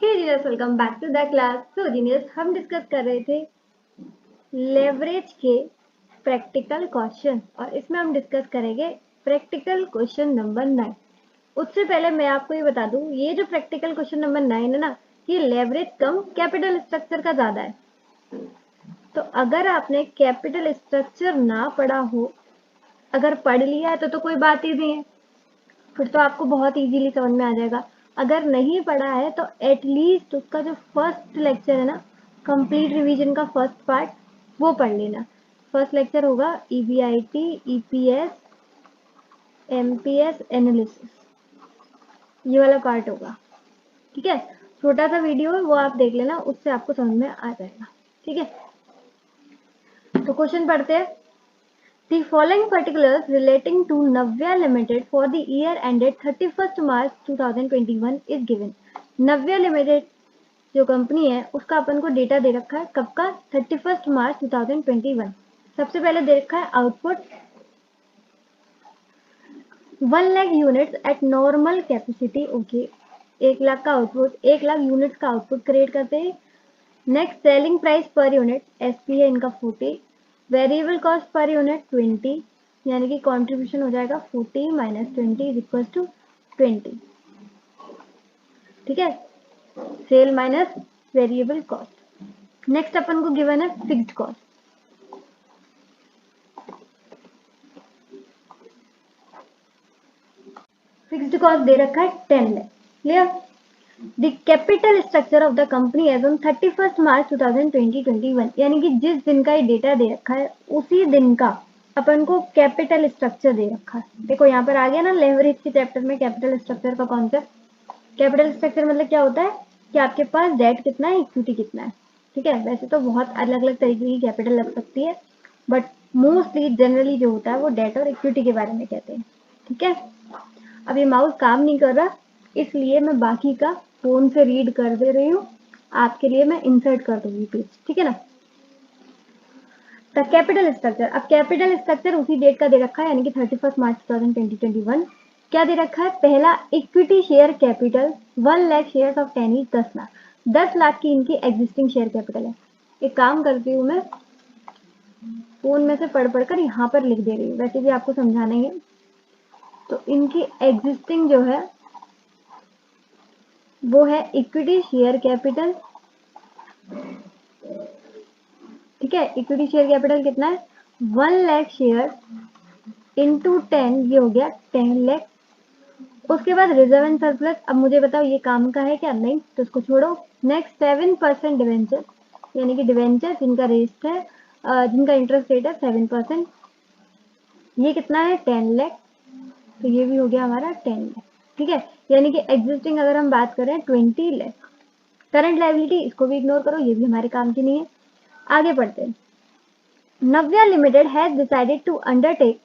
Hey genius, welcome back to the class. तो genius, हम discuss कर रहे थे लेवरेज के प्रैक्टिकल क्वेश्चन और इसमें हम डिस्कस करेंगे प्रैक्टिकल क्वेश्चन नंबर 9। उससे पहले मैं आपको ये बता दूं, ये जो प्रैक्टिकल क्वेश्चन नंबर 9 है ना, ये लेवरेज कम कैपिटल स्ट्रक्चर का ज्यादा है। तो अगर आपने कैपिटल स्ट्रक्चर ना पढ़ा हो, अगर पढ़ लिया है तो कोई बात ही नहीं है, फिर तो आपको बहुत इजीली समझ में आ जाएगा। अगर नहीं पढ़ा है तो एटलीस्ट उसका जो फर्स्ट लेक्चर है ना, कंप्लीट रिवीजन का फर्स्ट पार्ट, वो पढ़ लेना। फर्स्ट लेक्चर होगा ईबीआईटी, ईपीएस, एमपीएस एनालिसिस, ये वाला पार्ट होगा। ठीक है, छोटा सा वीडियो है, वो आप देख लेना, उससे आपको समझ में आ जाएगा। ठीक है, तो क्वेश्चन पढ़ते हैं। The following particulars relating to Navya Limited for the year ended 31st March 2021 is given. Navya Limited जो कंपनी है उसका अपन को डेटा दे रखा है, कब का? 31st March 2021। सबसे पहले दे रखा है output 1 lakh units at normal capacity. Okay, 1 lakh का आउटपुट, 1 लाख यूनिट्स का आउटपुट क्रिएट करते हैं। Next, selling price per unit, SP है इनका 40, वेरिएबल कॉस्ट पर यूनिट 20, यानी कि कंट्रीब्यूशन हो जाएगा 40 माइनस 20 इज इक्वल टू 20। ठीक है, sale minus variable cost. Next अपन को गिवन है फिक्स्ड कॉस्ट। फिक्स्ड कॉस्ट दे रखा है 10 lakh. Clear? The capital structure of the company as on 31st March 2021, यानी कि जिस दिन का ये डेटा दे रखा है उसी दिन का अपन को कैपिटल स्ट्रक्चर दे रखा है। देखो यहाँ पर आ गया ना लेवरेज के चैप्टर में कैपिटल स्ट्रक्चर का कॉन्सेप्ट। कैपिटल स्ट्रक्चर मतलब क्या होता है कि आपके पास डेट कितना है, इक्विटी कितना है। ठीक है, वैसे तो बहुत अलग अलग तरीके की कैपिटल लग सकती है, बट मोस्टली जनरली जो होता है वो डेट और इक्विटी के बारे में कहते हैं। ठीक है, अब ये माउस काम नहीं कर रहा, इसलिए मैं बाकी का फोन से रीड कर दे रही हूँ, आपके लिए मैं इंसर्ट कर दूंगी पेज। ठीक है ना। द कैपिटल स्ट्रक्चर, अब कैपिटल स्ट्रक्चर उसी डेट का दे रखा है, यानी कि 31st मार्च 2021। क्या दे रखा है? पहला, equity share capital 1 lakh share of 10 is 10 lakh. 10 lakh की इनकी एग्जिस्टिंग शेयर कैपिटल है। एक काम करती हूँ, मैं फोन में से पढ़ पढ़कर यहाँ पर लिख दे रही हूँ, वैसे भी आपको समझाना ही है। तो इनकी एग्जिस्टिंग जो है वो है इक्विटी शेयर कैपिटल। ठीक है, इक्विटी शेयर कैपिटल कितना है? 1 लाख शेयर इंटू 10, ये हो गया 10 लाख। उसके बाद रिजर्व एंड सरप्लस। अब मुझे बताओ ये काम का है क्या? नहीं, तो उसको छोड़ो। नेक्स्ट, 7% डिवेंचर, यानी कि डिवेंचर जिनका रेट है, जिनका इंटरेस्ट रेट है 7%, ये कितना है? 10 लाख। तो ये भी हो गया हमारा 10 लाख। ठीक है, यानी कि एग्जिस्टिंग अगर हम बात करें 20 लाख। करंट लायबिलिटी, इसको भी इग्नोर करो, ये भी हमारे काम की नहीं है। आगे बढ़ते हैं। Navya limited has decided to undertake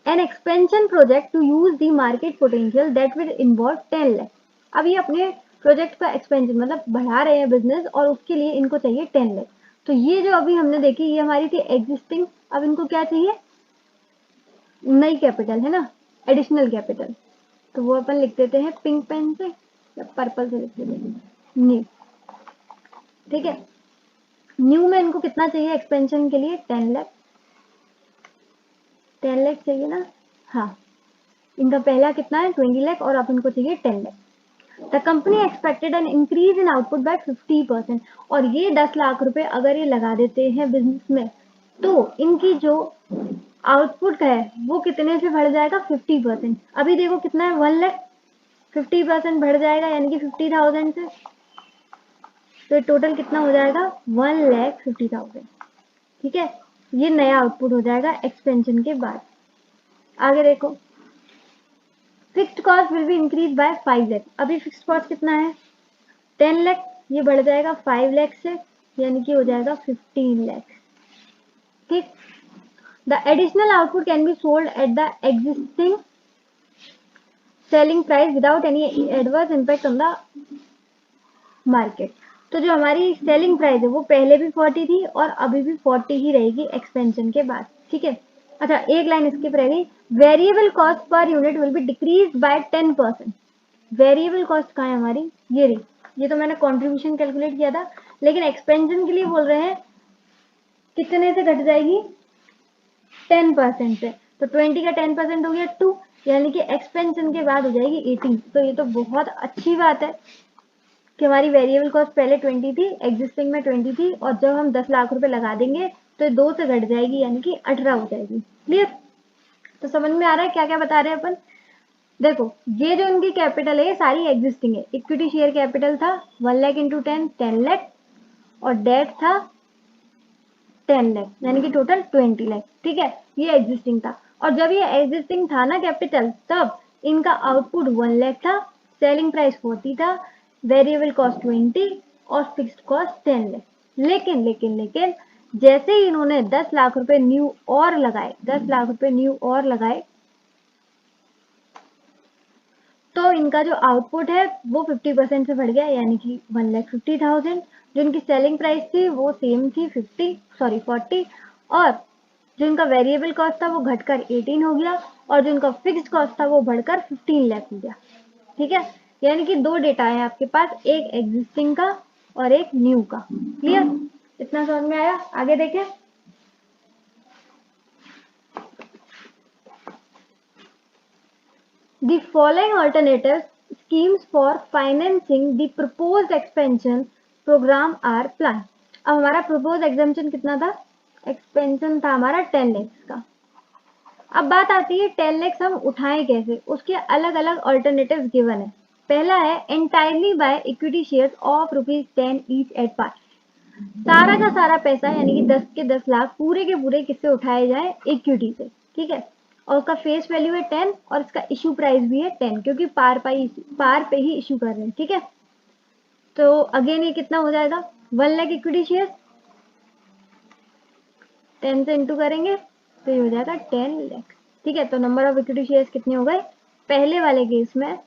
an expansion project to use the market potential that will involve 10 lakh. अब ये अपने प्रोजेक्ट का एक्सपेंशन मतलब बढ़ा रहे हैं बिजनेस, और उसके लिए इनको चाहिए 10 लाख। तो ये जो अभी हमने देखी ये हमारी थी एग्जिस्टिंग, अब इनको क्या चाहिए? नई कैपिटल है ना, एडिशनल कैपिटल। तो वो अपन लिख देते हैं पिंक पेन से या पर्पल से लिख देते हैं, न्यू। ठीक है, न्यू में इनको कितना चाहिए एक्सपेंशन के लिए? 10 लाख। 10 लाख चाहिए ना। हाँ, इनका पहला कितना है? 20 लाख, और अब इनको चाहिए 10 lakh. The company expected an increase in output by 50%। और ये 10 लाख रुपए अगर ये लगा देते हैं बिजनेस में, तो इनकी जो आउटपुट है वो कितने से बढ़ जाएगा? 50%। अभी देखो कितना है? 1 लाख, 50% बढ़ जाएगा यानी कि 50,000 से, तो टोटल कितना हो जाएगा? 1,50,000। ठीक है, ये नया आउटपुट हो जाएगा एक्सपेंशन के बाद। आगे देखो, fixed cost will be increase by 5 lakh. अभी फिक्स्ड कॉस्ट कितना है? 10 लाख, ये बढ़ जाएगा 5 लाख से, यानी कि हो जाएगा 15 लाख। ठीक, the additional output can be sold at the existing selling price without any adverse impact on the market. तो जो हमारी सेलिंग प्राइस है वो पहले भी 40 थी और अभी भी 40 ही रहेगी एक्सपेंशन के बाद। ठीक है, अच्छा एक लाइन स्किप रह गई। Variable cost per unit will be decrease by 10%। Variable cost कहाँ है हमारी, ये रही, ये तो मैंने कंट्रीब्यूशन कैलकुलेट किया था, लेकिन एक्सपेंशन के लिए बोल रहे हैं कितने से घट जाएगी, 10% से, तो 20 का 10% हो गया 2, यानी कि एक्सपेंशन के बाद हो जाएगी 18। तो ये तो बहुत अच्छी बात है कि हमारी वेरिएबल कॉस्ट पहले 20 थी, एग्जिस्टिंग में 20 थी, और जब हम 10 लाख रुपए लगा देंगे तो 2 से घट जाएगी, यानी कि 18 हो जाएगी। क्लियर? तो समझ में आ रहा है क्या क्या बता रहे हैं अपन। देखो ये जो इनकी कैपिटल है ये सारी एग्जिस्टिंग है। इक्विटी शेयर कैपिटल था 1 लाख इंटू 10 लाख, और डेट था 10 लाख, यानी कि टोटल 20 लाख। ठीक है, ये एग्जिस्टिंग था, और जब ये एग्जिस्टिंग था ना कैपिटल, तब इनका आउटपुट 1 लाख था, सेलिंग प्राइस 40 था, वेरिएबल कॉस्ट 20 और फिक्स्ड कॉस्ट 10 लाख। लेकिन लेकिन लेकिन जैसे ही इन्होंने 10 लाख रुपए न्यू और लगाए, 10 लाख रुपए न्यू और लगाए, तो इनका जो आउटपुट है वो 50% से बढ़ गया, यानी कि 1,50,000। जो इनकी सेलिंग प्राइस थी वो सेम थी 40, और जो इनका वेरिएबल कॉस्ट था वो घटकर 18 हो गया, और जो इनका फिक्स्ड कॉस्ट था वो बढ़कर 15 लाख हो गया। ठीक है, यानी कि दो डेटा है आपके पास, एक एग्जिस्टिंग का और एक न्यू का। क्लियर? इतना समझ में आया? आगे देखें। The following alternative schemes for financing the proposed expansion program are planned. अब हमारा proposed exemption कितना था, expansion था हमारा 10 lakhs का। अब बात आती है 10 lakhs हम उठाएं कैसे, उसके अलग अलग alternatives given है। पहला है entirely by equity shares of ₹10 each at par। सारा का सारा पैसा यानी कि 10 के 10 लाख पूरे के पूरे किससे उठाए जाए, इक्विटी से। ठीक है, और उसका फेस वैल्यू है 10, और इसका इशू प्राइस भी है 10, क्योंकि पार पे ही इशू कर रहे हैं। ठीक है, तो अगेन ये कितना हो जाएगा, 1 लाख इक्विटी शेयर, 10 से इंटू करेंगे तो ये हो जाएगा 10 लाख। ठीक है, तो नंबर ऑफ इक्विटी शेयर्स कितने हो गए, पहले वाले केस में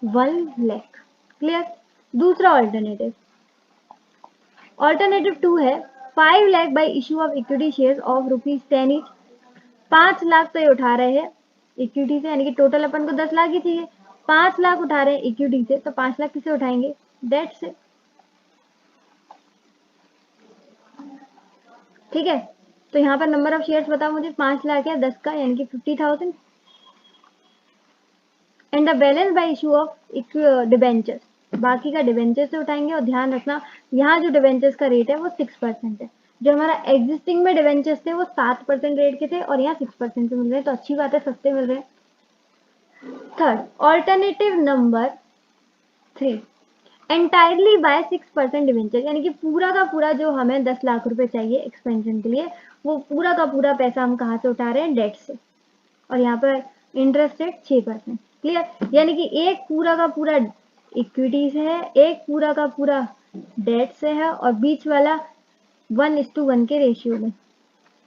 1 लाख। क्लियर? दूसरा ऑल्टरनेटिव, ऑल्टरनेटिव 2 है 5 lakh by issue of equity shares of ₹10 each. 5 lakh तो ये उठा रहे हैं इक्विटी से, यानी कि टोटल अपन को 10 लाख ही चाहिए, 5 लाख उठा रहे हैं इक्विटी से, तो 5 लाख किसे उठाएंगे, डेट से। ठीक है, तो यहाँ पर नंबर ऑफ शेयर्स बताओ मुझे, 5 लाख है 10 का, यानी कि 50,000, and the balance bye issue of debentures, बाकी का डिबेंचर से उठाएंगे। और ध्यान रखना यहाँ जो डिबेंचर्स का रेट है वो 6% है। जो हमारा एग्जिस्टिंग में डिबेंचर्स थे वो 7% रेट के थे, और यहाँ 6% से मिल रहे हैं, तो अच्छी बात है, सस्ते मिल रहे हैं। Third alternative number 3, entirely by 6% debenture, यानी कि पूरा का पूरा जो हमें 10 लाख रुपए चाहिए एक्सपेंशन के लिए, वो पूरा का पूरा पैसा हम कहाँ से उठा रहे हैं, डेट से, और यहाँ पर इंटरेस्ट रेट 6%। क्लियर? यानी कि एक पूरा का पूरा इक्विटी से है, एक पूरा का पूरा डेट से है, और बीच वाला 1:1 के रेशियो में,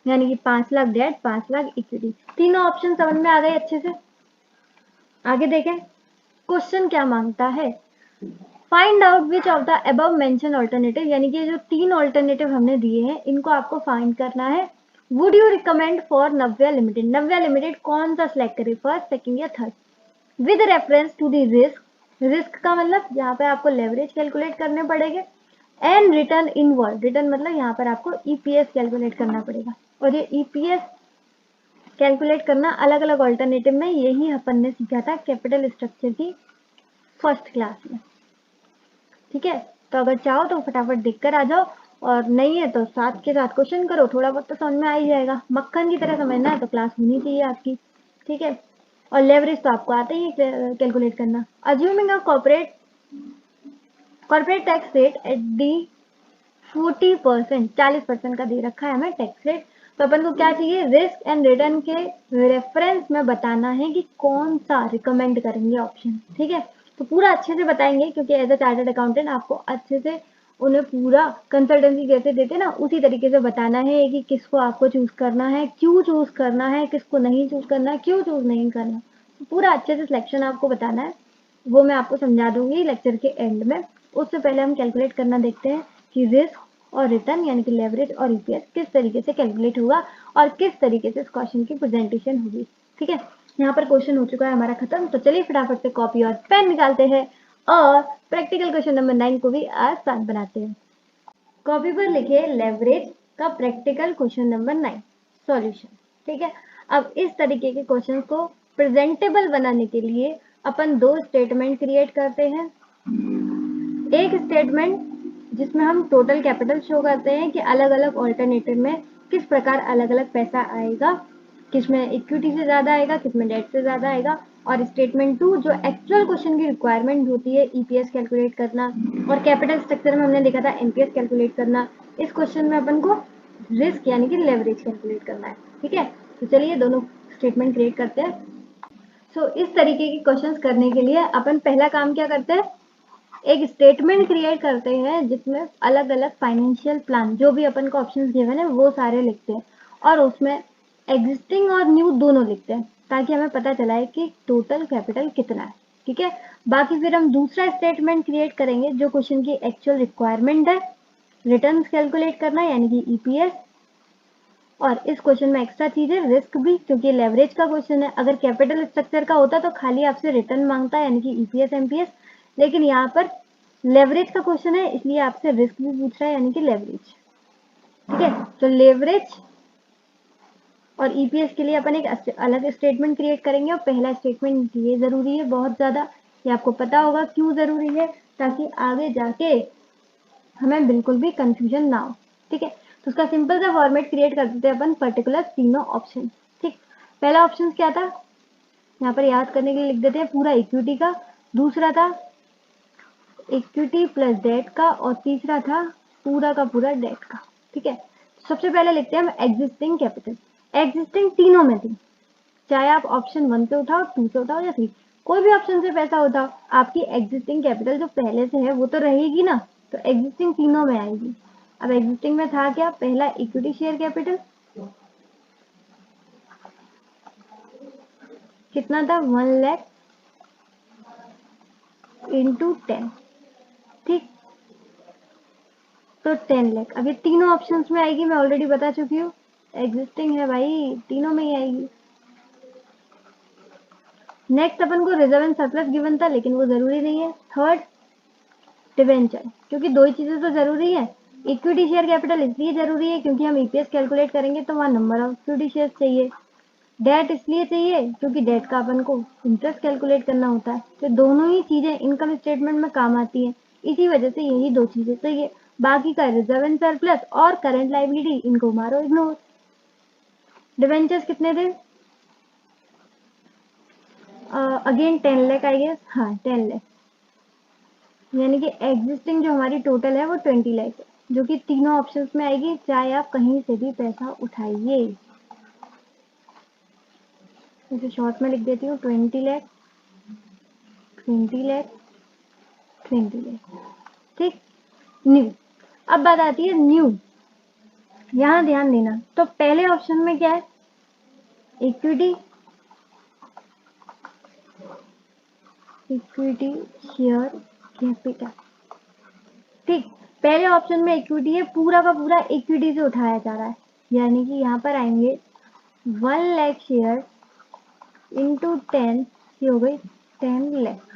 यानी कि 5 लाख डेट 5 लाख इक्विटी। तीनों ऑप्शन समझ में आ गए अच्छे से? आगे देखें, क्वेश्चन क्या मांगता है, find out which of the above mention alternative, यानी कि जो 3 ऑल्टरनेटिव हमने दिए हैं इनको आपको फाइंड करना है। Would you recommend for Navya limited, Navya limited कौन सा सिलेक्ट करे, फर्स्ट, सेकंड या third, with reference to the risk, risk का मतलब यहाँ पे आपको लेवरेज कैलकुलेट करने पड़ेंगे, एंड रिटर्न इनवर्ड, रिटर्न मतलब यहाँ पर आपको ईपीएस कैलकुलेट करना पड़ेगा। और ये ईपीएस कैलकुलेट करना अलग अलग ऑल्टरनेटिव में, यही अपन ने सीखा था कैपिटल स्ट्रक्चर की फर्स्ट क्लास में। ठीक है, तो अगर चाहो तो फटाफट देखकर आ जाओ, और नहीं है तो साथ के साथ क्वेश्चन करो, थोड़ा बहुत तो समझ में आ ही जाएगा। मक्खन की तरह समझना है तो क्लास होनी चाहिए आपकी। ठीक है, और लेवरेज तो आपको आता ही है कैलकुलेट करना। Assuming a corporate tax rate at the 40%, 40% का दे रखा है हमें टैक्स रेट, तो अपन को क्या चाहिए, रिस्क एंड रिटर्न के रेफरेंस में बताना है कि कौन सा रिकमेंड करेंगे ऑप्शन। ठीक है, तो पूरा अच्छे से बताएंगे, क्योंकि एज अ चार्टर्ड अकाउंटेंट आपको अच्छे से उन्हें पूरा कंसल्टेंसी जैसे देते ना उसी तरीके से बताना है कि किसको आपको चूज करना है, क्यों चूज करना है, किसको नहीं चूज करना है, क्यों चूज नहीं करना, तो पूरा अच्छे से सिलेक्शन आपको बताना है। वो मैं आपको समझा दूंगी लेक्चर के एंड में। उससे पहले हम कैलकुलेट करना देखते हैं कि रिस्क और रिटर्न यानी कि लेवरेज और ईपीएस किस तरीके से कैलकुलेट हुआ और किस तरीके से इस क्वेश्चन की प्रेजेंटेशन होगी। ठीक है, यहाँ पर क्वेश्चन हो चुका है हमारा खत्म। तो चलिए फटाफट से कॉपी और पेन निकालते हैं और प्रैक्टिकल क्वेश्चन नंबर 9 को भी आसान बनाते हैं। कॉपी पर लिखिए लेवरेज का प्रैक्टिकल क्वेश्चन नंबर 9 सॉल्यूशन। ठीक है, अब इस तरीके के क्वेश्चन को प्रेजेंटेबल बनाने के लिए अपन दो स्टेटमेंट क्रिएट करते हैं। एक स्टेटमेंट जिसमें हम टोटल कैपिटल शो करते हैं कि अलग अलग ऑल्टरनेटिव में किस प्रकार अलग अलग पैसा आएगा, किसमें इक्विटी से ज़्यादा आएगा, किसमें डेट से ज़्यादा आएगा। और स्टेटमेंट 2 जो एक्चुअल क्वेश्चन की रिक्वायरमेंट होती है, ईपीएस कैलकुलेट करना, और कैपिटल स्ट्रक्चर में हमने देखा था एनपीएस कैलकुलेट करना। इस क्वेश्चन में अपन को रिस्क यानी कि लेवरेज कैलकुलेट करना है। ठीक है, तो चलिए दोनों स्टेटमेंट क्रिएट करते हैं। सो इस तरीके के क्वेश्चंस करने के लिए अपन पहला काम क्या करते हैं, एक स्टेटमेंट क्रिएट करते हैं जिसमें अलग अलग फाइनेंशियल प्लान जो भी अपन को ऑप्शंस गिवन है वो सारे लिखते हैं, और उसमें एग्जिस्टिंग और न्यू दोनों लिखते हैं ताकि हमें पता चला है कि टोटल कैपिटल कितना है। ठीक है, बाकी फिर हम दूसरा स्टेटमेंट क्रिएट करेंगे जो क्वेश्चन की एक्चुअल रिक्वायरमेंट है, रिटर्न्स कैलकुलेट करना यानी कि ईपीएस। और इस क्वेश्चन में एक्स्ट्रा चीज है रिस्क भी, क्योंकि लेवरेज का क्वेश्चन है। अगर कैपिटल स्ट्रक्चर का होता तो खाली आपसे रिटर्न मांगता है यानी कि ईपीएस एमपीएस, लेकिन यहाँ पर लेवरेज का क्वेश्चन है इसलिए आपसे रिस्क भी पूछ रहा है यानी कि लेवरेज। ठीक है, तो लेवरेज और ईपीएस के लिए अपन एक अलग स्टेटमेंट क्रिएट करेंगे। और पहला स्टेटमेंट ये जरूरी है बहुत ज्यादा, ये आपको पता होगा क्यों जरूरी है, ताकि आगे जाके हमें बिल्कुल भी कंफ्यूजन ना हो। ठीक है, तो उसका सिंपल सा फॉर्मेट क्रिएट कर देते हैं अपन, पर्टिकुलर तीनों ऑप्शन। ठीक, पहला ऑप्शन क्या था, यहाँ पर याद करने के लिए लिख देते हैं पूरा इक्विटी का, दूसरा था इक्विटी प्लस डेट का, और तीसरा था पूरा का पूरा डेट का। ठीक है, सबसे पहले लिखते हैं हम एग्जिस्टिंग कैपिटल। एग्जिस्टिंग तीनों में थी, चाहे आप ऑप्शन 1 से उठाओ, 2 से उठाओ या 3, कोई भी ऑप्शन से पैसा उठाओ, आपकी एग्जिस्टिंग कैपिटल जो पहले से है वो तो रहेगी ना, तो एग्जिस्टिंग तीनों में आएगी। अब एग्जिस्टिंग में था क्या, पहला इक्विटी शेयर कैपिटल कितना था, 1 लाख इंटू 10। ठीक, तो 10 लाख। अब ये तीनों ऑप्शंस में आएगी, मैं ऑलरेडी बता चुकी हूँ, एग्जिस्टिंग है भाई, तीनों में ही आएगी। नेक्स्ट अपन को रिजर्व एंड सरप्लस गिवन था लेकिन वो जरूरी नहीं है। थर्ड डिवेंचर, क्योंकि दो ही चीजें तो जरूरी है। इक्विटी शेयर कैपिटल इसलिए जरूरी है क्योंकि हम ईपीएस कैलकुलेट करेंगे तो वहाँ नंबर ऑफ इक्विटी शेयर चाहिए। डेट इसलिए चाहिए क्योंकि डेट का अपन को इंटरेस्ट कैलकुलेट करना होता है। तो दोनों ही चीजें इनकम स्टेटमेंट में काम आती हैं, इसी वजह से यही दो चीजें चाहिए। बाकी का रिजर्व एंड सरप्लस और करंट लायबिलिटी इनको मारो इग्नोर। डिवेंचर्स कितने थे, अगेन 10 लाख आई गेस, हाँ 10 लाख, यानी कि एग्जिस्टिंग जो हमारी टोटल है वो 20 लाख है, जो कि तीनों ऑप्शंस में आएगी, चाहे आप कहीं से भी पैसा उठाइए। इसे शॉर्ट में लिख देती हूँ, 20 लाख, 20 लाख, 20 लाख। ठीक, न्यू। अब बात आती है न्यू, यहाँ ध्यान देना। तो पहले ऑप्शन में क्या है, इक्विटी, इक्विटी शेयर कैपिटल। ठीक, पहले ऑप्शन में इक्विटी है, पूरा का पूरा इक्विटी से उठाया जा रहा है, यानी कि यहाँ पर आएंगे 1 लाख शेयर इंटू 10, ये हो गई 10 लाख।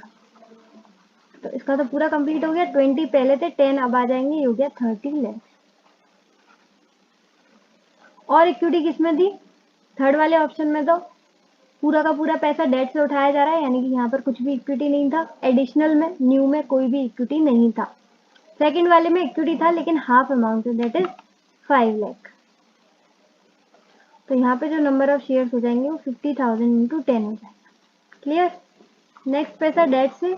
तो इसका तो पूरा कंप्लीट हो गया, 20 पहले थे, 10 अब आ जाएंगे, ये हो गया 30 लाख। और इक्विटी किसमें थी, थर्ड वाले ऑप्शन में तो पूरा का पूरा पैसा डेट से उठाया जा रहा है, यानी कि यहाँ पर कुछ भी इक्विटी नहीं था। एडिशनल में न्यू में कोई भी इक्विटी नहीं था। सेकंड वाले में इक्विटी था लेकिन half amount, that is 5 lakh. तो यहाँ पे जो नंबर ऑफ शेयर्स हो जाएंगे वो 50,000 इंटू 10 हो जाएगा। क्लियर। नेक्स्ट पैसा डेट से,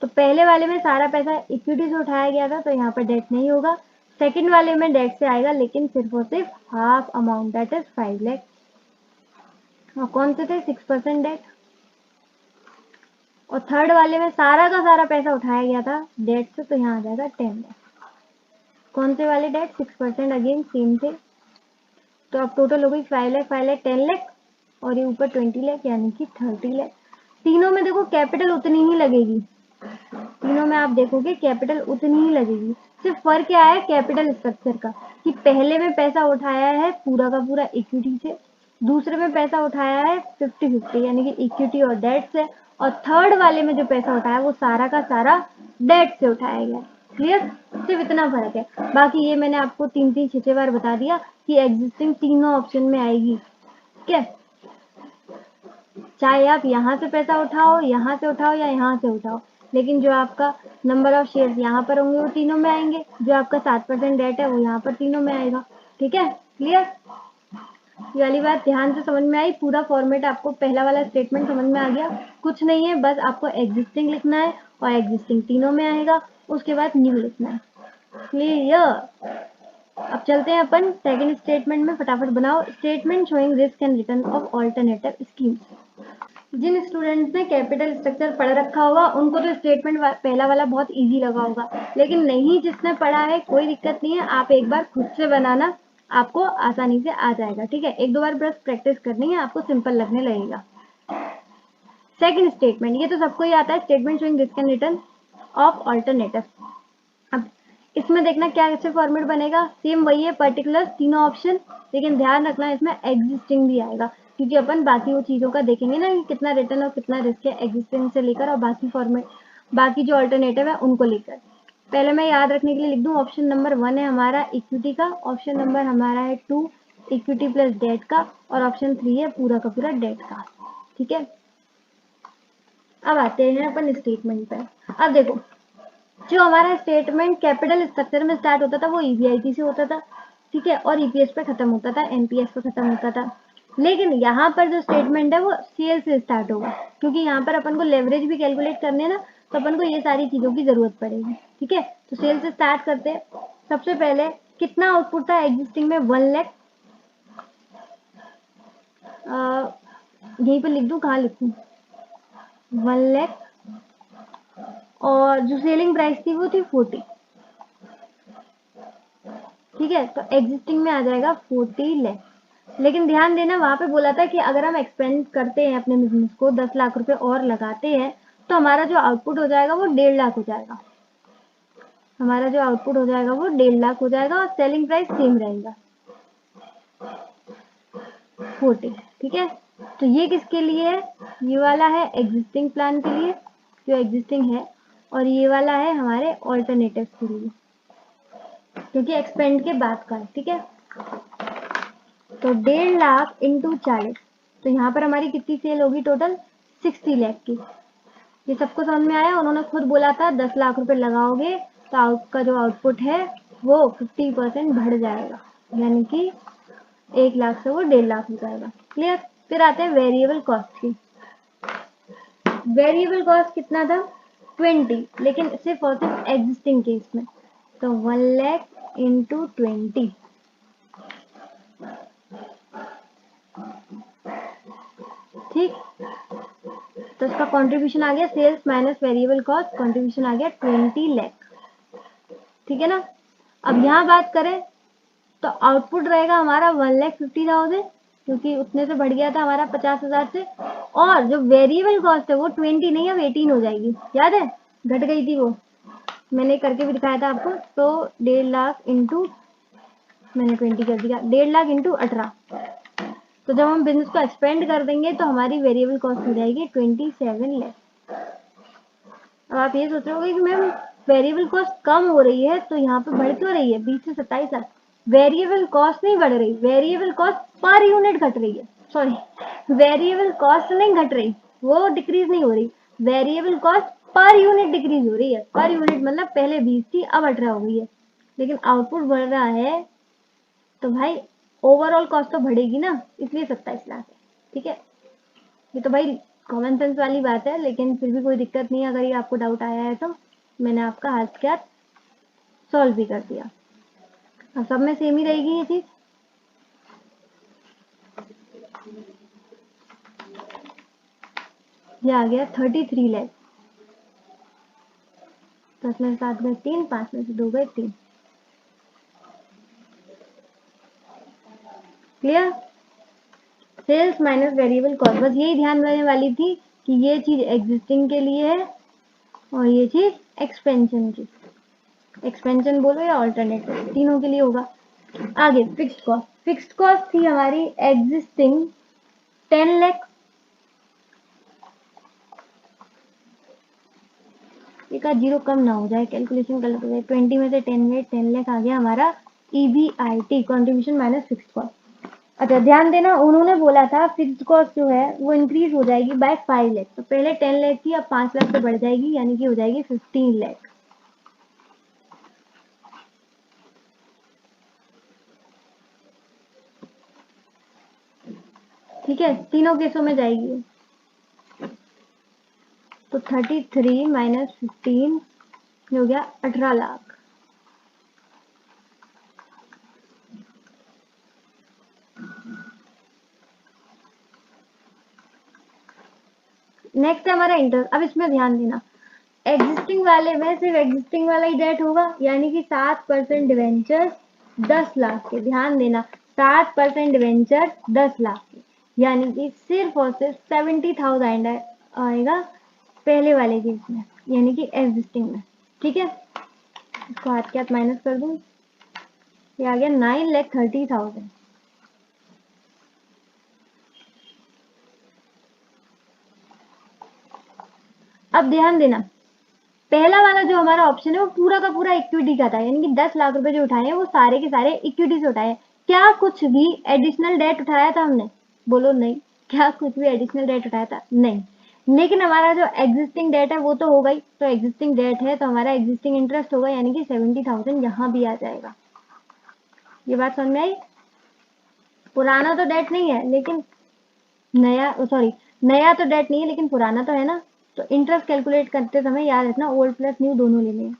तो पहले वाले में सारा पैसा इक्विटी से उठाया गया था तो यहाँ पर डेट नहीं होगा। सेकंड वाले में डेट से आएगा लेकिन सिर्फ और सिर्फ half amount, that is 5 lakh. और कौन से थे, 6% डेट। और थर्ड वाले में सारा का सारा पैसा उठाया गया था डेट से, तो यहाँ आ जाएगा 10 लाख। कौन से वाले डेट, 6% अगेन सेम थे। तो अब टोटल हो गई 5 लाख, 5 लाख, 10 लाख, और ये ऊपर 20 लाख यानी कि 30 लाख। तीनों में देखो कैपिटल उतनी ही लगेगी, तीनों में आप देखोगे कैपिटल उतनी ही लगेगी। सिर्फ फर्क क्या है कैपिटल स्ट्रक्चर का, कि पहले में पैसा उठाया है पूरा का पूरा इक्विटी से, दूसरे में पैसा उठाया है 50-50 यानी कि इक्विटी और डेट से, और थर्ड वाले में जो पैसा उठाया है वो सारा का सारा डेट से उठाया गया। क्लियर? सिर्फ इतना फर्क है। बाकी ये मैंने आपको 3-6 बार बता दिया कि एग्जिस्टिंग तीनों ऑप्शन में आएगी। ठीक है, चाहे आप यहाँ से पैसा उठाओ, यहाँ से उठाओ या यहाँ से उठाओ, लेकिन जो आपका नंबर ऑफ शेयर्स यहाँ पर होंगे वो तीनों में आएंगे, जो आपका 7% डेट है वो यहाँ पर तीनों में आएगा। ठीक है, क्लियर? ये वाली बात ध्यान से समझ में आई? पूरा फॉर्मेट आपको पहला वाला स्टेटमेंट समझ में आ गया? कुछ नहीं है, बस आपको एग्जिस्टिंग लिखना है और एग्जिस्टिंग तीनों में आएगा, उसके बाद न्यू लिखना है। क्लियर? अब चलते हैं अपन सेकंड स्टेटमेंट में, फटाफट बनाओ। Statement showing risk and return of alternative schemes. जिन स्टूडेंट्स ने कैपिटल स्ट्रक्चर पढ़ रखा होगा उनको तो स्टेटमेंट पहला वाला बहुत इजी लगा होगा, लेकिन नहीं जिसने पढ़ा है कोई दिक्कत नहीं है, आप एक बार खुद से बनाना, आपको आसानी से आ जाएगा। ठीक है, एक दो बार बस प्रैक्टिस करनी है, आपको सिंपल लगने लगेगा। सेकंड स्टेटमेंट, ये तो सबको ही आता है, statement showing risk and return of alternative. अब इसमें देखना क्या कैसे फॉर्मेट बनेगा, सेम वही है, पर्टिकुलर तीनों ऑप्शन, लेकिन ध्यान रखना इसमें एग्जिस्टिंग भी आएगा, क्योंकि अपन बाकी वो चीज़ों का देखेंगे ना कि कितना रिटर्न और कितना रिस्क है, एग्जिस्टिंग से लेकर और बाकी फॉर्मेट, बाकी जो ऑल्टरनेटिव है उनको लेकर। पहले मैं याद रखने के लिए लिख दूँ, ऑप्शन नंबर 1 है हमारा इक्विटी का, ऑप्शन नंबर हमारा है 2 इक्विटी प्लस डेट का, और ऑप्शन 3 है पूरा का पूरा डेट का। ठीक है, अब आते हैं अपन स्टेटमेंट पर। अब देखो, जो हमारा स्टेटमेंट कैपिटल स्ट्रक्चर में स्टार्ट होता था वो ईबीआईटी से होता था, ठीक है, और ईपीएस पे खत्म होता था, एनपीएस पे खत्म होता था। लेकिन यहाँ पर जो स्टेटमेंट है वो सेल से स्टार्ट होगा, क्योंकि यहाँ पर अपन को लेवरेज भी कैलकुलेट करने हैं ना, तो अपन को ये सारी चीजों की जरूरत पड़ेगी। ठीक है, तो सेल से स्टार्ट करते हैं। सबसे पहले कितना आउटपुट था एग्जिस्टिंग में? 1 लाख। यहीं पर लिख दूं, कहाँ लिखूं? 1 लाख, और जो सेलिंग प्राइस थी वो थी 40। ठीक है, तो एग्जिस्टिंग में आ जाएगा 40 लाख। लेकिन ध्यान देना, वहां पे बोला था कि अगर हम एक्सपेंड करते हैं अपने बिजनेस को, 10 लाख रुपए और लगाते हैं, तो हमारा जो आउटपुट हो जाएगा वो 1.5 लाख हो जाएगा। हमारा जो आउटपुट हो जाएगा वो 1.5 लाख हो जाएगा, और सेलिंग प्राइस सेम रहेगा 40। ठीक है, तो ये किसके लिए है? ये वाला है एग्जिस्टिंग प्लान के लिए, जो एग्जिस्टिंग है, और ये वाला है हमारे ऑल्टरनेटिव के लिए, क्योंकि एक्सपेंड के बाद का है। ठीक है, तो 1.5 लाख इंटू 40, तो यहाँ पर हमारी कितनी सेल होगी टोटल? 60 लाख की। ये सबको समझ में आया? उन्होंने खुद बोला था 10 लाख रुपए लगाओगे तो आपका जो आउटपुट है वो 50% बढ़ जाएगा, यानी कि 1 लाख से वो 1.5 लाख हो जाएगा। क्लियर? फिर आते हैं वेरिएबल कॉस्ट की। वेरिएबल कॉस्ट कितना था? 20, लेकिन सिर्फ और सिर्फ एग्जिस्टिंग केस में, तो 1 लाख इंटू 20। ठीक, तो इसका कंट्रीब्यूशन आ गया, sales minus variable cost, contribution आ गया 20 लाख। ठीक है ना? अब यहाँ बात करें तो आउटपुट रहेगा हमारा 1,50,000, क्योंकि उतने से बढ़ गया था हमारा 50,000 से, और जो वेरिएबल कॉस्ट है वो 20 नहीं, अब 18 हो जाएगी। याद है? घट गई थी वो, मैंने करके भी दिखाया था आपको। तो 1.5 लाख इंटू, मैंने 20 कर दिया, 1.5 लाख इंटू 18। तो जब हम बिजनेस को एक्सपेंड कर देंगे तो हमारी वेरिएबल कॉस्ट हो जाएगी 27 लाख। अब आप ये सोच रहे होगे कि मैम वेरिएबल कॉस्ट कम हो रही है तो यहाँ पे बढ़ क्यों रही है 20 से 27 लाख? वेरिएबल कॉस्ट नहीं बढ़ रही, वेरिएबल कॉस्ट पर यूनिट घट रही है। सॉरी, वेरिएबल कॉस्ट नहीं घट रही, वो डिक्रीज नहीं हो रही, variable cost per unit decrease हो रही है। पर यूनिट मतलब पहले 20 थी अब 18 हो गई है, लेकिन आउटपुट बढ़ रहा है, तो भाई ओवरऑल कॉस्ट तो बढ़ेगी ना, इसलिए 27 लाख है। ठीक है, ये तो भाई कॉमन सेंस वाली बात है, लेकिन फिर भी कोई दिक्कत नहीं है, अगर ये आपको डाउट आया है तो मैंने आपका हाथ के हाथ सॉल्व भी कर दिया। अब सब में सेम ही रहेगी ये चीज। ये आ गया 33 लाख, 10 में से 7 गए 3, 5 में से 2 गए 3। Clear? Sales minus variable cost, बस यही ध्यान रखने वाली थी कि ये चीज एग्जिस्टिंग के लिए है और ये चीज एक्सपेंशन की, एक्सपेंशन बोलो या ऑल्टरनेटिव, तीनों के लिए होगा। आगे फिक्स्ड कॉस्ट, फिक्स्ड कॉस्ट थी हमारी एग्जिस्टिंग 10 लाख, एक आध जीरो कम ना हो जाए, कैलकुलेशन गलत हो जाए। 20 में से 10 गए, 10 लाख आ गया हमारा EBIT, contribution minus fix cost. अच्छा ध्यान देना, उन्होंने बोला था फिक्स कॉस्ट जो है वो इंक्रीज हो जाएगी बाय 5 लाख, तो पहले 10 लाख थी, अब 5 लाख से बढ़ जाएगी, यानी कि हो जाएगी 15 लाख। ठीक है, तीनों केसों में जाएगी। तो 33 माइनस 15 हो गया 18 लाख। नेक्स्ट है हमारा इंटरेस्ट। अब इसमें ध्यान देना, एग्जिस्टिंग वाले में सिर्फ एग्जिस्टिंग वाला ही डेट होगा, यानी कि 7% डिवेंचर 10 लाख के। ध्यान देना, 7% डिवेंचर 10 लाख के, यानी कि सिर्फ और सिर्फ 70,000 आएगा पहले वाले केस में, यानी कि एग्जिस्टिंग में। ठीक है, इसको हाथ के हाथ माइनस कर दूं, ये आ गया 9,30,000। अब ध्यान देना, पहला वाला जो हमारा ऑप्शन है वो पूरा का पूरा इक्विटी का था, यानी कि 10 लाख रुपए जो उठाए हैं वो सारे के सारे इक्विटी से उठाए। क्या कुछ भी एडिशनल डेट उठाया था हमने? बोलो नहीं। क्या कुछ भी एडिशनल डेट उठाया था? नहीं। लेकिन हमारा जो एग्जिस्टिंग डेट है वो तो हो गई, तो एग्जिस्टिंग डेट है तो हमारा एग्जिस्टिंग इंटरेस्ट होगा, यानी कि 70,000 यहाँ भी आ जाएगा। ये बात समझ में आई? पुराना तो डेट नहीं है, लेकिन नया, सॉरी, नया तो डेट नहीं है लेकिन पुराना तो है ना। तो इंटरेस्ट कैलकुलेट करते समय याद रखना ओल्ड प्लस न्यू दोनों लेने हैं।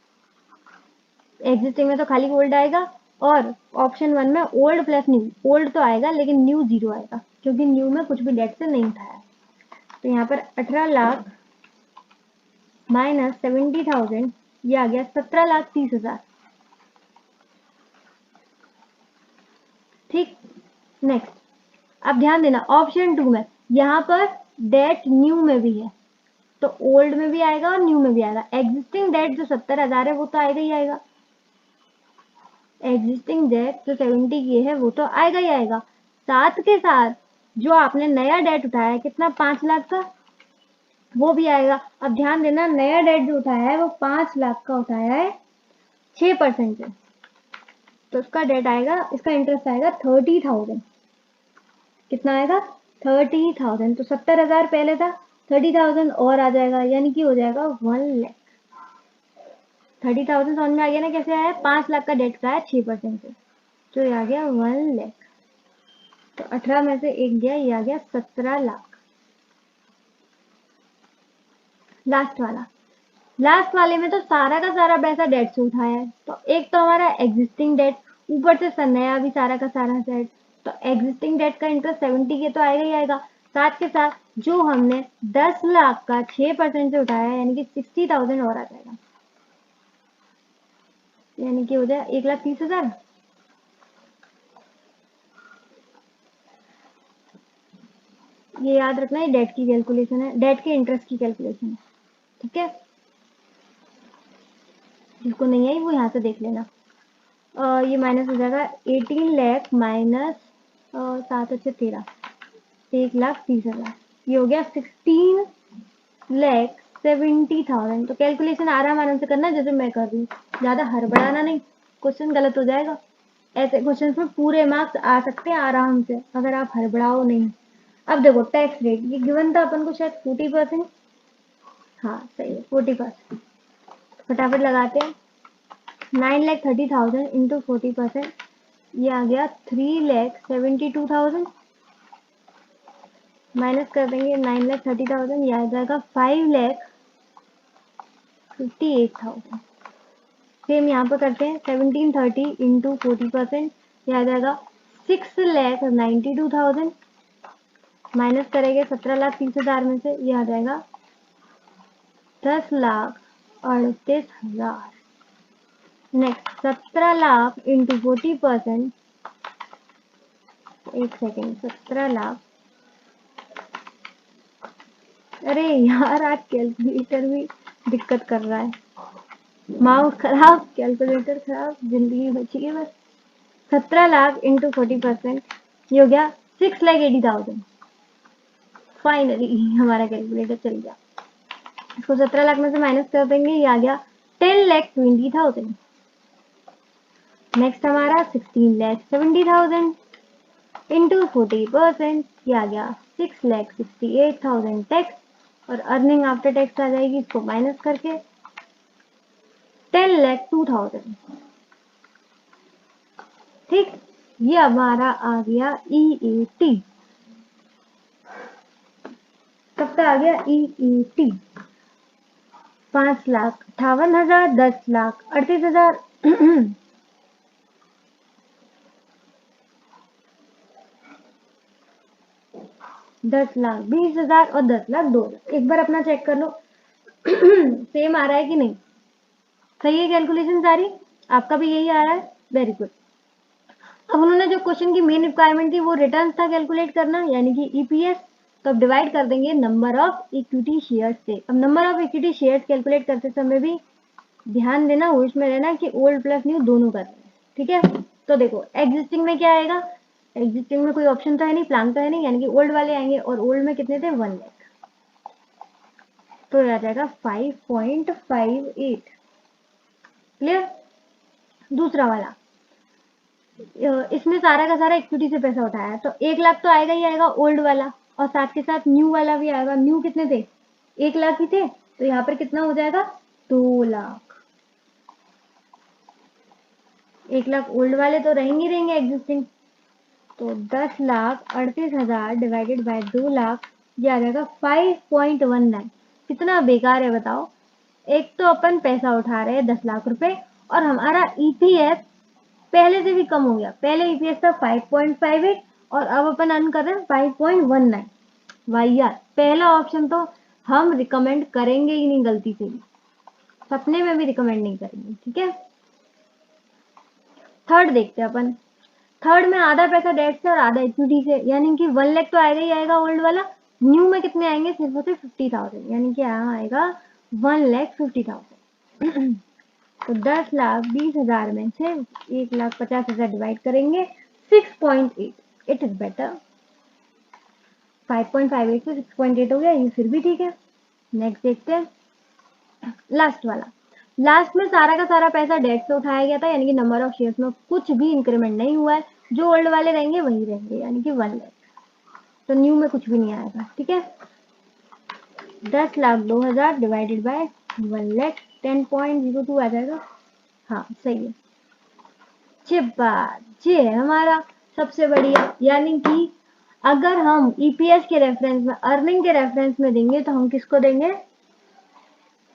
एग्जिस्टिंग में तो खाली ओल्ड आएगा, और ऑप्शन 1 में ओल्ड प्लस न्यू, ओल्ड तो आएगा लेकिन न्यू 0 आएगा, क्योंकि न्यू में कुछ भी डेट से नहीं उठाया। तो यहाँ पर 18 लाख माइनस 70,000, ये आ गया 17,30,000। ठीक, नेक्स्ट। अब ध्यान देना, ऑप्शन 2 में यहाँ पर डेट न्यू में भी है, तो ओल्ड में भी आएगा और न्यू में भी आएगा। एग्जिस्टिंग डेट जो 70,000 है वो तो आएगा ही आएगा, एग्जिस्टिंग डेट जो 70 की है वो तो आएगा ही आएगा। साथ के साथ जो आपने नया डेट उठाया है, कितना, 5 लाख का, वो भी आएगा। अब ध्यान देना, नया डेट जो उठाया है वो 5 लाख का उठाया है 6% से, तो इसका डेट आएगा, इसका इंटरेस्ट आएगा 30,000। कितना आएगा? 30,000। तो 70,000 पहले था, 30,000 और आ जाएगा, यानी कि हो जाएगा 1 लाख। 30,000 समझ में आ गया ना कैसे आया? 5 लाख का डेट का है 6% से, तो ये आ गया 1 लाख। तो 18 में से एक गया, ये आ गया 17 लाख। लास्ट वाला, लास्ट वाले में तो सारा का सारा पैसा डेट से उठाया है, तो एक तो हमारा एग्जिस्टिंग डेट, ऊपर से नया भी सारा का सारा डेट, तो एग्जिस्टिंग डेट का इंटरेस्ट 70 के तो आएगा ही आएगा। साथ के साथ जो हमने 10 लाख का 6% से उठाया है, यानी कि 60,000 और आ जाएगा, यानी कि हो जाए 1,30,000। ये याद रखना, ये डेट की कैलकुलेशन है, डेट के इंटरेस्ट की कैलकुलेशन है। ठीक है, जिसको नहीं आई वो यहाँ से देख लेना। ये माइनस हो जाएगा 18 लाख माइनस 7 अच्छे 13, 1,30,000, ये हो गया 16,70,000। तो कैलकुलेशन आराम आराम से करना जैसे मैं कर रही हूँ, ज़्यादा हड़बड़ाना नहीं, क्वेश्चन गलत हो जाएगा। ऐसे क्वेश्चन में पूरे मार्क्स आ सकते हैं आराम से, अगर आप हड़बड़ाओ नहीं। अब देखो, टैक्स रेट ये गिवन था अपन को शायद 40%, हाँ सही है 40%। फटाफट लगाते हैं, 9,30,000 इंटू 40%, ये आ गया 3,72,000, माइनस कर देंगे 9,30,000, ये आ जाएगा 5,58,000। सेम यहाँ पर करते हैं, 1730 इंटू 40%, ये आ जाएगा 6,92,000, माइनस करेंगे 17,30,000 में से, ये आ जाएगा 10,38,000। नेक्स्ट 17 लाख इंटू 40%, एक सेकेंड, 17 लाख, अरे यार आज कैलकुलेटर भी दिक्कत कर रहा है, माउस खराब, कैलकुलेटर खराब, जिंदगी बची है बस। 17 लाख इंटू 40%, ये हो गया 6,80,000। फाइनली हमारा कैलकुलेटर चल गया। इसको 17 लाख में से माइनस कर देंगे, ये आ गया 10,20,000। नेक्स्ट हमारा 16,70,000 इंटू 40%, ये आ गया 6,68,000 टैक्स, और अर्निंग आफ्टर टैक्स आ जाएगी इसको माइनस करके 10,02,000। ठीक, ये हमारा आ गया EAT। कब तक आ गया EAT? 5,58,000, 10,38,000 10,20,000 और 10,02,000। एक बार अपना चेक कर लो सेम आ रहा है कि नहीं। सही है कैलकुलेशन सारी? आपका भी यही आ रहा है, वेरी गुड। अब उन्होंने जो क्वेश्चन की मेन रिक्वायरमेंट थी वो रिटर्न था कैलकुलेट करना, यानी कि ईपीएस। तो अब डिवाइड कर देंगे नंबर ऑफ इक्विटी शेयर्स से। अब number of equity shares calculate करते समय भी ध्यान देना, होश में रहना कि ओल्ड प्लस न्यू दोनों करना है, ठीक है। तो देखो एग्जिस्टिंग में क्या आएगा, एग्जिस्टिंग में कोई ऑप्शन तो है नहीं, प्लान तो है नहीं, यानी कि ओल्ड वाले आएंगे, और ओल्ड में कितने थे 1 लाख, तो आ जाएगा 5.58। क्लियर। दूसरा वाला, इसमें सारा का सारा इक्विटी से पैसा उठाया है, तो 1 लाख तो आएगा ही आएगा ओल्ड वाला, और साथ के साथ न्यू वाला भी आएगा। न्यू कितने थे, 1 लाख ही थे, तो यहाँ पर कितना हो जाएगा 2 लाख। 1 लाख ओल्ड वाले तो रहेंगे एग्जिस्टिंग, तो 10,38,000 डिवाइडेड बाय 2 लाख, ये आ जाएगा 5.19। कितना बेकार है बताओ। एक तो अपन पैसा उठा रहे हैं 10 लाख रुपए, और हमारा ईपीएस पहले से भी कम हो गया। पहले ईपीएस था 5.58 और अब अपन अर्न कर रहे हैं 5.19। भाई यार, पहला ऑप्शन तो हम रिकमेंड करेंगे ही नहीं, गलती से भी सपने में भी रिकमेंड नहीं करेंगे, ठीक है। थर्ड देखते हैं अपन। थर्ड में आधा पैसा डेट से और आधा इक्विटी से, यानी कि 1 लाख तो आएगा ही आएगा ओल्ड वाला। न्यू में कितने आएंगे, सिर्फ और सिर्फ 50,000, यानी कि यहाँ आएगा 1,50,000। तो 10,20,000 में से 1,50,000 डिवाइड करेंगे 6.8, इट इज बेटर। 5.58 से 6.8 हो गया, ये फिर भी ठीक है। नेक्स्ट देखते हैं लास्ट वाला। लास्ट में सारा का सारा पैसा डेट से उठाया गया था, यानी कि नंबर ऑफ शेयर्स में कुछ भी इंक्रीमेंट नहीं हुआ है, जो ओल्ड वाले रहेंगे वही रहेंगे, यानी कि 1 लाख। तो न्यू में कुछ भी नहीं आएगा, ठीक है। 10,02,000 डिवाइडेड बाय 1 लाख 10.02 आ जाएगा। हाँ सही है। ये है हमारा सबसे बढ़िया, यानी कि अगर हम ईपीएस के रेफरेंस में, अर्निंग के रेफरेंस में देंगे तो हम किसको देंगे,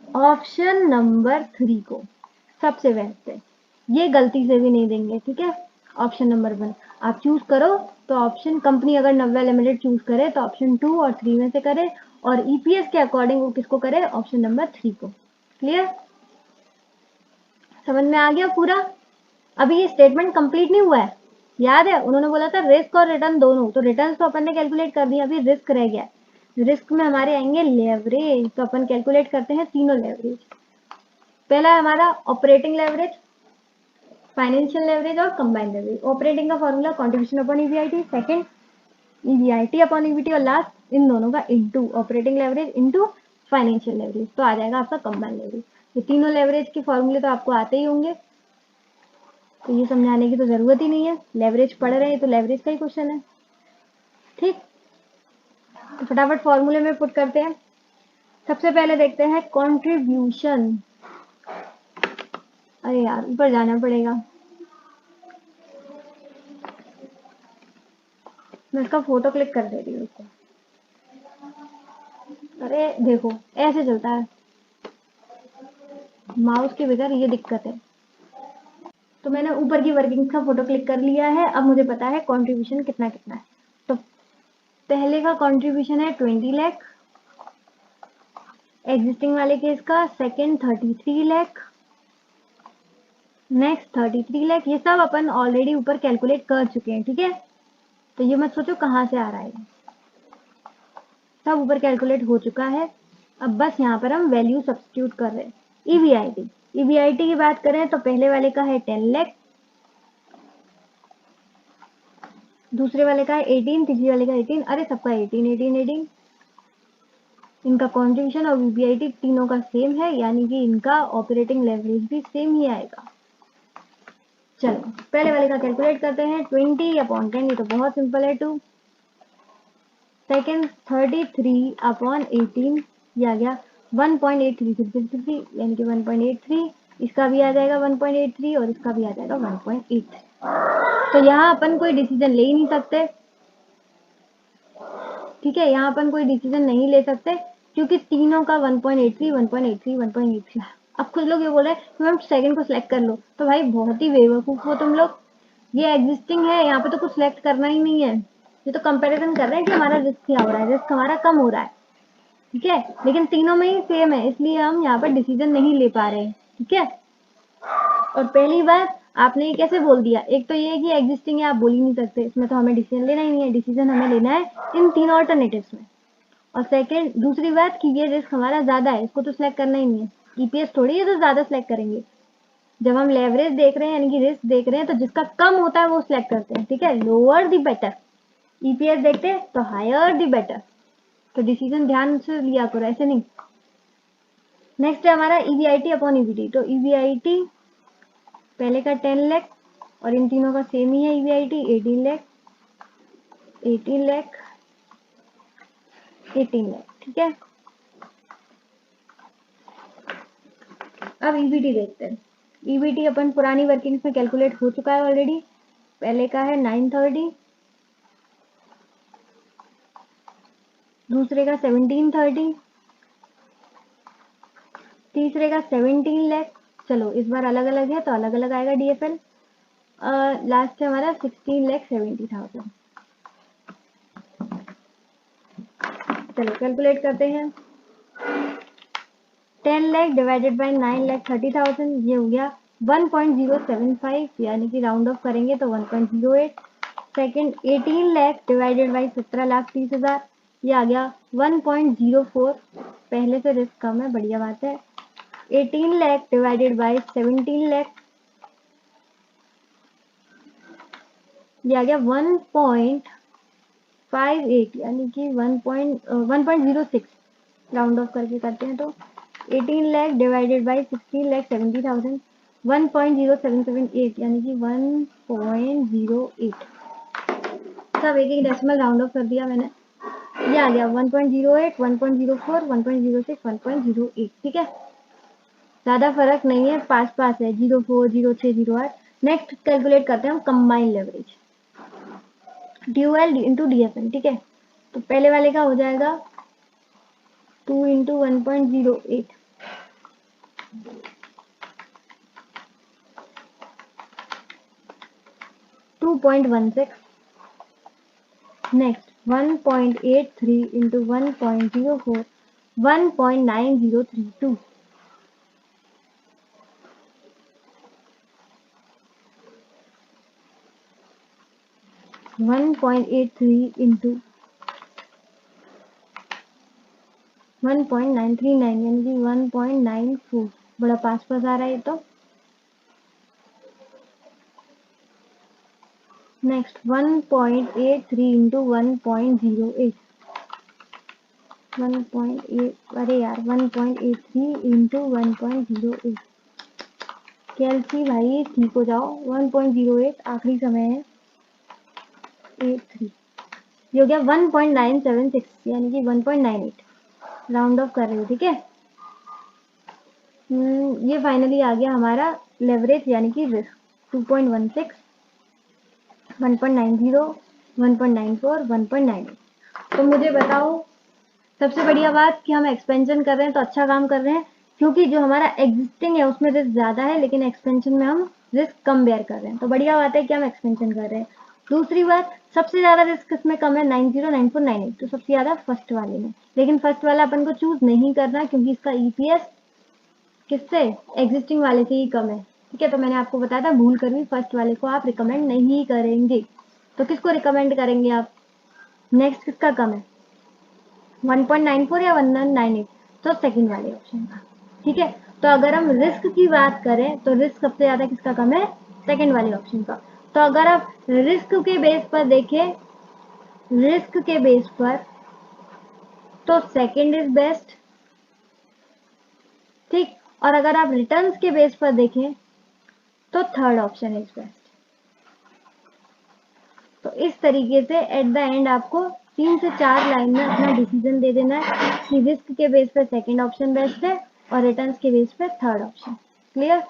ऑप्शन नंबर 3 को सबसे बेस्ट है। ये गलती से भी नहीं देंगे, ठीक है। ऑप्शन नंबर 1 आप चूज करो तो ऑप्शन, कंपनी अगर नव्या लिमिटेड चूज करे तो ऑप्शन 2 और 3 में से करे, और ईपीएस के अकॉर्डिंग वो किसको करे, ऑप्शन नंबर 3 को। क्लियर, समझ में आ गया पूरा। अभी ये स्टेटमेंट कंप्लीट नहीं हुआ है, याद है उन्होंने बोला था रिस्क और रिटर्न दोनों, तो रिटर्न तो अपन ने कैलकुलेट कर दिया, अभी रिस्क रह गया। रिस्क में हमारे आएंगे लेवरेज, तो अपन कैलकुलेट करते हैं तीनों लेवरेज। पहला है हमारा ऑपरेटिंग लेवरेज, फाइनेंशियल लेवरेज और कंबाइंड लेवरेज। ऑपरेटिंग का formula contribution upon EBIT, second EBIT upon EBT, और लास्ट इन दोनों का into operating leverage into financial leverage, तो आ जाएगा आपका कंबाइंड लेवरेज। ये तीनों लेवरेज के फॉर्मूले तो आपको आते ही होंगे, तो ये समझाने की तो जरूरत ही नहीं है। लेवरेज पढ़ रहे हैं तो लेवरेज का ही क्वेश्चन है, ठीक। तो फटाफट फॉर्मूले में पुट करते हैं। सबसे पहले देखते हैं कंट्रीब्यूशन। अरे यार ऊपर जाना पड़ेगा, मैं इसका फोटो क्लिक कर दे रही हूँ उसको। अरे देखो ऐसे चलता है माउस के बगैर, ये दिक्कत है। तो मैंने ऊपर की वर्किंग का फोटो क्लिक कर लिया है, अब मुझे पता है कंट्रीब्यूशन कितना कितना है। तो पहले का कंट्रीब्यूशन है 20 लाख एग्जिस्टिंग वाले केस का, सेकंड 33 लाख, नेक्स्ट 33 लाख। ये सब अपन ऑलरेडी ऊपर कैलकुलेट कर चुके हैं, ठीक है। तो ये मत सोचो कहाँ से आ रहा है, सब ऊपर कैलकुलेट हो चुका है। अब बस यहाँ पर हम वैल्यू सब्स्टिट्यूट कर रहे हैं। ईवीआईटी, ईवीआईटी की बात करें तो पहले वाले का है 10 लाख, दूसरे वाले का है 18, तीसरे वाले का 18, अरे सबका 18 18 18। इनका कॉन्ट्रीब्यूशन और वीबीआईटी तीनों का सेम है, यानी कि इनका ऑपरेटिंग लेवरेज भी सेम ही आएगा। चलो पहले वाले का कैलकुलेट करते हैं। 20/10, ये तो बहुत सिंपल है। 2 सेकेंड 33/18, ये आ गया 1.83, यानी कि 1.83। इसका भी आ जाएगा 1.83 और इसका भी आ जाएगा 1.83। तो यहाँ अपन कोई डिसीजन ले ही नहीं सकते, ठीक है, यहाँ अपन कोई डिसीजन नहीं ले सकते क्योंकि तीनों का 1.83 1.83 1.83। अब कुछ लोग ये बोल रहे हैं कि मैम सेकंड को सिलेक्ट कर लो, तो भाई बहुत ही बेवकूफ हो तुम लोग। ये एग्जिस्टिंग है, यहाँ पे तो कुछ सिलेक्ट करना ही नहीं है, ये तो कंपैरिजन कर रहे हैं कि हमारा रिस्क क्या हो रहा है, रिस्क हमारा कम हो रहा है, ठीक है, लेकिन तीनों में ही सेम है, इसलिए हम यहाँ पर डिसीजन नहीं ले पा रहे हैं, ठीक है। और पहली बात आपने ये कैसे बोल दिया, एक तो ये है कि एग्जिस्टिंग है, आप बोल ही नहीं सकते, इसमें तो हमें डिसीजन लेना ही नहीं है, डिसीजन हमें लेना है इन तीन ऑल्टरनेटिव्स में। और सेकंड दूसरी बात कि ये रिस्क हमारा ज्यादा है, इसको तो सिलेक्ट करना ही नहीं है, ईपीएस थोड़ी है तो ज्यादा सिलेक्ट करेंगे। जब हम लेवरेज देख रहे हैं यानी कि रिस्क देख रहे हैं तो जिसका कम होता है वो सिलेक्ट करते हैं, ठीक है, लोअर द बेटर। ईपीएस देखते हैं तो हायर द बेटर, तो डिसीजन ध्यान से लिया करो, ऐसे नहीं। नेक्स्ट है हमारा ईवीआईटी अपॉन ईवीटी। तो ईवीआईटी पहले का 10 लाख और इन तीनों का सेम ही है, ईवीआईटी 18 लाख 18 लाख 18 लाख, ठीक है। अब ईवीटी देखते हैं। ईवीटी अपन पुरानी वर्किंग्स में कैलकुलेट हो चुका है ऑलरेडी। पहले का है 930, दूसरे का 1730, तीसरे का 17 लाख। चलो इस बार अलग अलग है तो अलग अलग आएगा डीएफएल। लास्ट है हमारा 16,70,000। चलो कैलकुलेट करते हैं। 10 लाख डिवाइडेड बाय 9,30,000, ये हो गया 1.075, यानी कि राउंड ऑफ करेंगे तो 1.08। सेकेंड 18 लाख डिवाइडेड बाई 17,30,000, ये आ गया 1.04। पहले से रिस्क कम है, बढ़िया बात है। 18 लाख डिवाइडेड बाई 17 लाख, ये आ गया 1.58, यानी कि 1.06। राउंड ऑफ करके करते हैं तो 18 लाख डिवाइडेड बाई 16,70,000, 1.0778, यानी कि 1.08। सब एक एक डेसिमल राउंड ऑफ कर दिया मैंने, ये आ गया 1.08, 1.04, 1.06, 1.08, ठीक है, ज्यादा फर्क नहीं है, पास पास है, 04, 06, 08। नेक्स्ट कैलकुलेट करते हैं हम कंबाइन लेवरेज, ड्यूएल इंटू डीएफएन, ठीक है। तो पहले वाले का हो जाएगा 2 इंटू 1.08, 2.16। Next 1.83 into 1.04, 1.9032। 1.83 इंटू 1.939, यानी कि 1.94, बड़ा पास पास आ रहा है ये तो। नेक्स्ट 1.83 इंटू 1.08, 1.8, अरे यार 1.83 इंटू 1.08। कैलसी भाई ठीक हो जाओ, 1.08 आखिरी समय है, 83, ये हो गया 1.976, यानी कि 1.98। राउंड ऑफ कर रहे हो, ठीक है। ये फाइनली आ गया हमारा लेवरेज, यानी कि रिस्क 2.16, 1.90, 1.94, 1.98। तो मुझे बताओ, सबसे बढ़िया बात कि हम एक्सपेंशन कर रहे हैं तो अच्छा काम कर रहे हैं, क्योंकि जो हमारा एग्जिस्टिंग है उसमें रिस्क ज्यादा है, लेकिन एक्सपेंशन में हम रिस्क कम बेयर कर रहे हैं, तो बढ़िया बात है कि हम एक्सपेंशन कर रहे हैं। दूसरी बात, सबसे ज्यादा रिस्क इसमें कम है, 90, 94, 98, तो सबसे ज्यादा फर्स्ट वाले में, लेकिन फर्स्ट वाला अपन को चूज नहीं करना क्योंकि इसका ईपीएस किससे, एग्जिस्टिंग वाले से ही कम है, ठीक है। तो मैंने आपको बताया था, भूल कर भी फर्स्ट वाले को आप रिकमेंड नहीं करेंगे, तो किसको रिकमेंड करेंगे आप। नेक्स्ट किसका कम है, 1.94 या 1.98, तो सेकंड वाले ऑप्शन का, ठीक है। तो अगर हम रिस्क की बात करें तो रिस्क सबसे ज्यादा किसका कम है, सेकंड वाले ऑप्शन का। तो अगर आप रिस्क के बेस पर देखें, रिस्क के बेस पर तो सेकंड इज बेस्ट, ठीक। और अगर आप रिटर्न्स के बेस पर देखें तो थर्ड ऑप्शन इज बेस्ट। तो इस तरीके से एट द एंड आपको 3 से 4 लाइन में अपना डिसीजन दे देना है कि रिस्क के बेस पर सेकंड ऑप्शन बेस्ट है और रिटर्न्स के बेस पर थर्ड ऑप्शन। क्लियर?